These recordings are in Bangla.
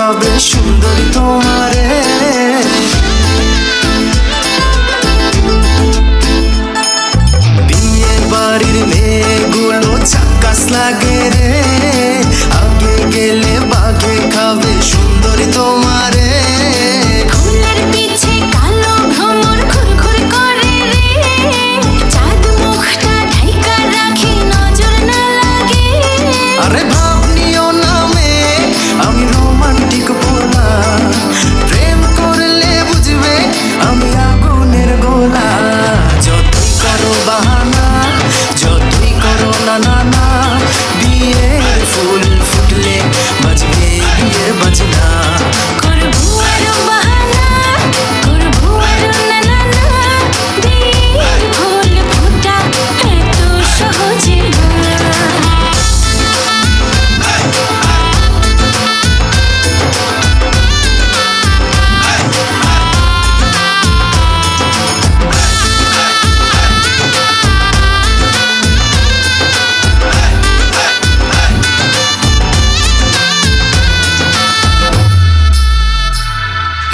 খাবে সুন্দরী তোমারে। বিয়ে বাড়ির মেয়েগুলো ঝাক্কাস লাগে রে, আগে গেলে বাঘে খাবে সুন্দরী তোমারে। ফুলের পিছে কালো ভ্রমর ঘুরঘুর করে রে, চাঁদ মুখটা ঢাইকা রাখি নজর না লাগে। আরে ভাব নিও না মেয়ে, আমি রোমান্টিক বলা, প্রেম করলে বুঝবে আমি আগুনের গোলা। যতই করো বাহানা, যতই করো না না না, বিয়ের ফুল ফুটলে বাজবে বিয়ের বাজনা। করবো আরো বাহানা, করবো আরো না না না, বিয়ের ফুল ফোটা এত সহজে না।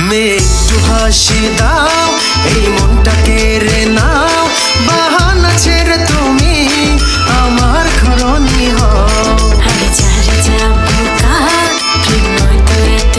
মেয়ে একটু হাসি দাও, এই মনটা কেড়ে নাও, বাহানা ছেড়ে তুমি আমার ঘরণী হও। আরে যা রে যা বোকা, প্রেম নয় তো এত